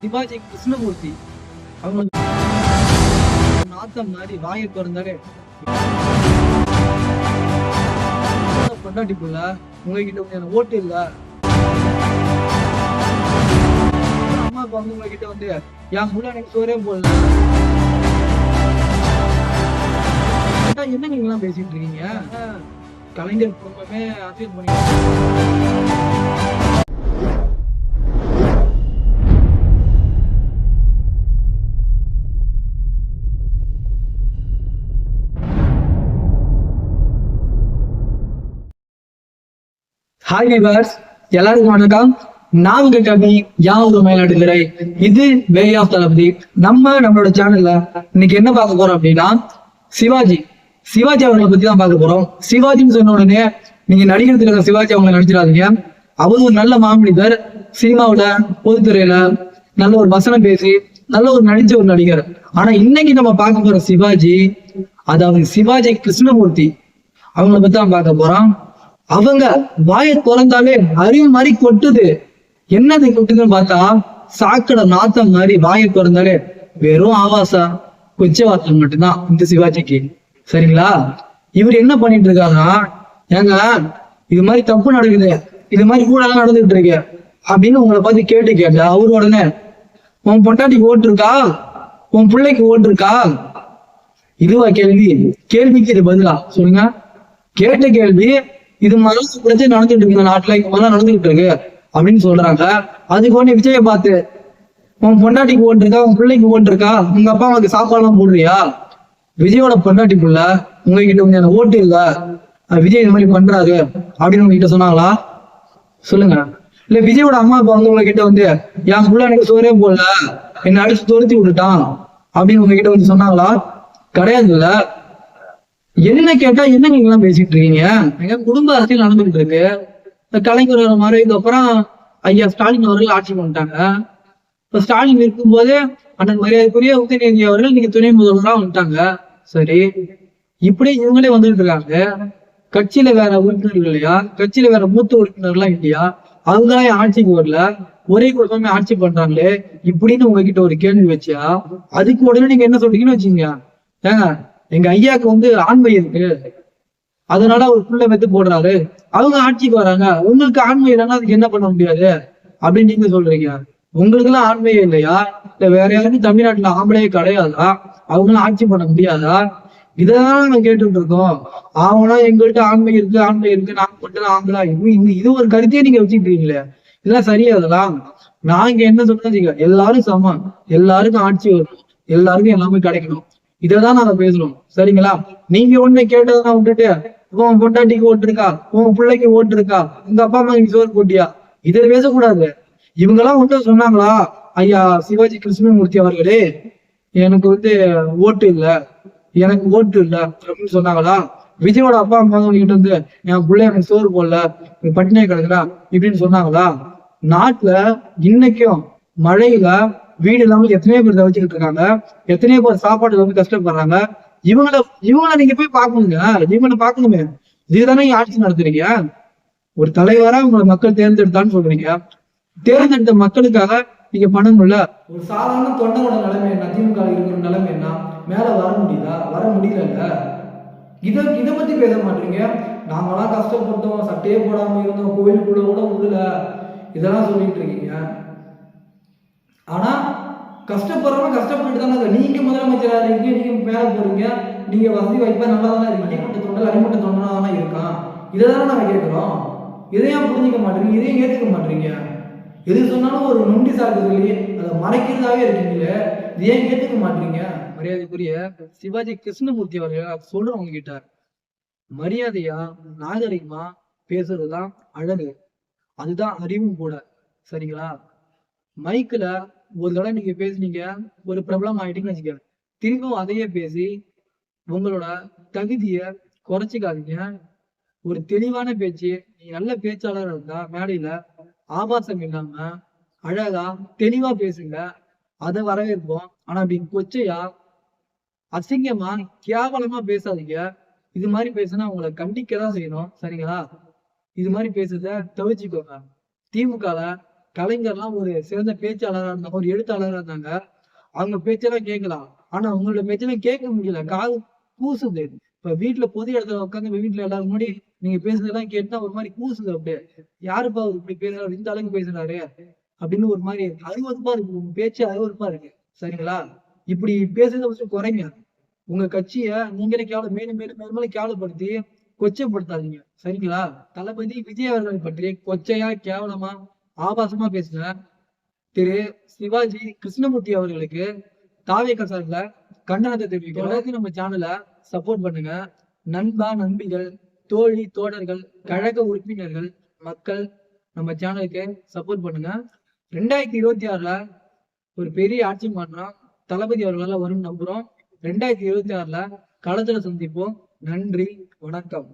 சிவாஜி கிருஷ்ணமூர்த்தி அவங்க நாத்தம் மாதிரி வாயை பிறந்தாலே பொண்டாட்டிக்குள்ள உங்ககிட்ட ஓட்டு இல்ல அம்மா அப்பா வந்து உங்ககிட்ட வந்து என் முள்ள எனக்கு சோரே போடல என்ன நீங்க எல்லாம் பேசிட்டு இருக்கீங்க? கலைஞர் குடும்பமே அரசியல் பண்ணி ஹாய் விவர்ஸ், எல்லாருக்கும் வணக்கம். நான் உங்க கவி யாவது மயிலாடுதுறை. இது வே ஆஃப் தளபதி. நம்மளோட சேனல்ல இன்னைக்கு என்ன பார்க்க போறோம் அப்படின்னா சிவாஜி அவர்களை பத்தி தான் பார்க்க போறோம். சிவாஜின்னு சொன்ன உடனே நீங்க நடிகர் திலகம் சிவாஜி அவங்களை நடிச்சிடாதீங்க. அவர் ஒரு நல்ல மாமனிதர், சினிமாவுல பொதுத்துறையில நல்ல ஒரு வசனம் பேசி நல்ல ஒரு நடிச்ச ஒரு நடிகர். ஆனா இன்னைக்கு நம்ம பார்க்க போற சிவாஜி, அதாவது சிவாஜி கிருஷ்ணமூர்த்தி அவங்களை பத்தி தான் பார்க்க போறோம். அவங்க வாயை திறந்தாலே அறிவு மாதிரி கொட்டுது. என்னது கொட்டுதுன்னு பார்த்தா சாக்கடை நாத்தம் மாதிரி வாயை திறந்தாலே வெறும் ஆவாசா கொச்ச வார்த்தை மட்டும்தான் இந்த சிவாஜிக்கு. சரிங்களா? இவர் என்ன பண்ணிட்டு இருக்காருன்னா, ஏங்க இது மாதிரி தப்பு நடக்குது, இது மாதிரி கூட எல்லாம் நடந்துகிட்டு இருக்கு அப்படின்னு உங்களை பார்த்து கேட்டா அவரு உடனே உன் பொண்டாட்டிக்கு ஓட்டு இருக்கா, உன் பிள்ளைக்கு ஓட்டு இருக்கா? இதுவா கேள்வி? கேள்விக்கு இது பதிலா சொல்லுங்க. கேட்ட கேள்வி இது மாதிரி பிரச்சனை நடந்துட்டு இருக்கு இந்த நாட்டுல, இந்த மாதிரிலாம் நடந்துகிட்டு இருக்கு அப்படின்னு சொல்றாங்க. அதுக்கு ஒண்ணு விஜயை பார்த்து உன் பொண்டாட்டிக்கு ஓட்டு இருக்கா, உன் பிள்ளைக்கு ஓட்டு இருக்கா, உங்க அப்பா அம்மாவுக்கு சாப்பாடு எல்லாம் போடுறியா? விஜயோட பொண்டாட்டிக்குள்ள உங்ககிட்ட கொஞ்சம் ஓட்டு இல்ல, விஜய் இது மாதிரி பண்றாரு அப்படின்னு உங்ககிட்ட சொன்னாங்களா? சொல்லுங்க. இல்ல விஜயோட அம்மா அப்பா வந்து உங்ககிட்ட வந்து என் புள்ள எனக்கு சோரே போடல, என்னை அடிச்சு துரத்தி விட்டுட்டான் அப்படின்னு உங்ககிட்ட வந்து சொன்னாங்களா? கிடையாது. இல்ல என்ன கேட்டா என்ன நீங்க எல்லாம் பேசிட்டு இருக்கீங்க? எங்க குடும்ப அரசியல் நடந்துகிட்டு இருக்கு. கலைஞர் மறைவுக்கு அப்புறம் ஐயா ஸ்டாலின் அவர்கள் ஆட்சி பண்ணிட்டாங்க. இப்ப ஸ்டாலின் இருக்கும் போதே அண்ணன் மரியாதைக்குரிய உதயநிதி அவர்கள் நீங்க துணை முதல்வரா வந்துட்டாங்க. சரி, இப்படி இவங்களே வந்துட்டு இருக்காங்க. கட்சியில வேற உறுப்பினர்கள் இல்லையா? கட்சியில வேற மூத்த உறுப்பினர்லாம் இல்லையா? அவங்களாம் ஆட்சிக்கு வரல, ஒரே குடும்பமே ஆட்சி பண்றாங்களே இப்படின்னு உங்ககிட்ட ஒரு கேள்வி வச்சா அதுக்கு உடனே நீங்க என்ன சொல்றீங்கன்னு வச்சுங்க, ஏங்க எங்க ஐயாவுக்கு வந்து ஆண்மை இருக்கு, அதனால ஒரு புள்ள வெத்து போடுறாரு, அவங்க ஆட்சிக்கு வராங்க, உங்களுக்கு ஆண்மை இல்லைன்னா அதுக்கு என்ன பண்ண முடியாது அப்படின்னு நீங்க சொல்றீங்க. உங்களுக்கு எல்லாம் ஆண்மையே இல்லையா? இல்ல வேற யாருக்கும் தமிழ்நாட்டுல ஆம்பளையே கிடையாதா? அவங்களாம் ஆட்சி பண்ண முடியாதா? இதான் நாங்க கேட்டுட்டு இருக்கோம். அவங்களாம் எங்கள்கிட்ட ஆண்மை இருக்கு நாங்க மட்டும் ஆம்பளா இது ஒரு கருத்தையே நீங்க வச்சுட்டு இருக்கீங்களே, இதெல்லாம் சரியா? அதெல்லாம் நாங்க என்ன சொல்றீங்க, எல்லாரும் சமம், எல்லாருக்கும் ஆட்சி வரும், எல்லாருக்கும் எல்லாமே கிடைக்கணும், இதான் நாங்க பேசுறோம். சரிங்களா? நீங்க ஒண்ணு கேட்டதான் விட்டுட்டு உன் பொண்டாட்டிக்கு ஓட்டு இருக்கா, உன் பிள்ளைக்கு ஓட்டு இருக்கா, உங்க அப்பா அம்மா சோறு போட்டியா, இதை பேசக்கூடாது. இவங்க எல்லாம் ஒன்றும் சொன்னாங்களா, ஐயா சிவாஜி கிருஷ்ணமூர்த்தி அவர்களே எனக்கு வந்து ஓட்டு இல்ல, எனக்கு ஓட்டு இல்ல அப்படின்னு சொன்னாங்களா? விஜயோட அப்பா அம்மா கிட்ட வந்து என் பிள்ளை எனக்கு சோறு போடல, பட்டினியை கிடக்குறா இப்படின்னு சொன்னாங்களா? நாட்டுல இன்னைக்கும் மழையில வீடு இல்லாம எத்தனையோ பேர் தவிச்சுக்கிட்டு இருக்காங்க, எத்தனையோ பேர் சாப்பாடு இல்லாம கஷ்டப்படுறாங்க. இவங்கள நீங்க போய் பாக்கணுங்க, இவங்களை பாக்கணுமே. இதுதானே ஆட்சி நடத்துறீங்க. ஒரு தலைவரா உங்களை மக்கள் தேர்ந்தெடுத்தான்னு சொல்றீங்க. தேர்ந்தெடுத்த மக்களுக்காக நீங்க பண்ணணும்ல. ஒரு சாதாரண தொண்டனோட நிலைமை என்ன, திமுக இருக்கிற நிலைமை என்ன, மேல வர முடியுதா? வர முடியல. இதை பத்தி பேச மாட்டீங்க. நாங்களாம் கஷ்டப்பட்டோம், சட்டையே போடாம இருந்தோம், கோயிலுக்குள்ள கூட விடல, இதெல்லாம் சொல்லிட்டு இருக்கீங்க. ஆனா கஷ்டப்படுறவங்க கஷ்டப்பட்டு தானே, நீங்க முதலமைச்சரா இருக்கீங்க, நீங்க மேல போறீங்க, நீங்க வசதி வாய்ப்பா நல்லா தானே இருக்கீங்க, அடிமட்ட தொண்டனா தானே இருக்கான். இதைதானே நாங்க கேட்கிறோம். இதையும் புரிஞ்சிக்க மாட்டீங்க, இதையும் ஏத்துக்க மாட்டீங்க. எது சொன்னாலும் ஒரு நொண்டி சாக்கு சொல்லி அதை மறைக்கிறதாவே இருக்கீங்களே, இதை ஏன் ஏத்துக்க மாட்டீங்க? மரியாதைக்குரிய சிவாஜி கிருஷ்ணமூர்த்தி அவர்கள் சொல்றவங்க கிட்ட மரியாதையா நாகரிகமா பேசுறதுதான் அழகு, அதுதான் அறிவும் கூட. சரிங்களா? மைக்ல ஒரு தடவை நீங்க பேசுனீங்க, ஒரு பிரபலம் ஆயிட்டீங்கன்னு வச்சுக்க, திரும்பவும் அதையே பேசி உங்களோட தகுதிய குறைச்சிக்காதீங்க. ஒரு தெளிவான பேச்சு, நீ நல்ல பேச்சாளர் இருந்தா மேடையில ஆபாசம் இல்லாம அழகா தெளிவா பேசுங்க, அதை வரவேற்போம். ஆனா அப்படி கொச்சையா அசிங்கமா கேவலமா பேசாதீங்க. இது மாதிரி பேசுனா உங்களை கண்டிக்கதான் செய்யணும். சரிங்களா? இது மாதிரி பேசுறத தவிர்த்துக்கோங்க. திமுகல கலைஞர்லாம் ஒரு சிறந்த பேச்சாளராக இருந்தாங்க, ஒரு எழுத்தாளராக இருந்தாங்க. அவங்க பேச்செல்லாம் கேட்கலாம். ஆனா அவங்களோட பேச்செல்லாம் கேட்க முடியல. காது கூசுது. இப்ப வீட்ல பொது இடத்துல உட்கார்ந்து வீட்ல எல்லாரும் முன்னாடி நீங்க பேசுறதெல்லாம் கேட்டா ஒரு மாரி கூசுது அப்படியே. யாருப்பா அவரு இப்படி பேசுறாரு? இந்த அளவுக்கு பேசுறாரு அப்படின்னு ஒரு மாரி அருவருப்பா இருக்கு. உங்க பேச்சு அருவருப்பா இருக்கு. சரிங்களா? இப்படி பேசுறத ஃபர்ஸ்ட் குறைங்க. உங்க கட்சிய நீங்களே மேலும் மேலும் மேலும் மேலும் கேவலப்படுத்தி கொச்சைப்படுத்தாதீங்க. சரிங்களா? தளபதி விஜய் அவர்களை பற்றி கொச்சையா, கேவலமா, ஆபாசமா பேசின திரு சிவாஜி கிருஷ்ணமூர்த்தி அவர்களுக்கு தாவேகா சார்பில கண்டனத்தை தெரிவிக்கிறோம். தொடர்ந்து நம்ம சேனலை சப்போர்ட் பண்ணுங்க. நண்பா, நண்பிகள், தோழி, தோழர்கள், கழக உறுப்பினர்கள், மக்கள் நம்ம சேனலுக்கு சப்போர்ட் பண்ணுங்க. 2026ல ஒரு பெரிய ஆட்சி மாற்றம் தளபதி அவர்களால வரும்னு நம்புறோம். 2026ல களத்துல சந்திப்போம். நன்றி, வணக்கம்.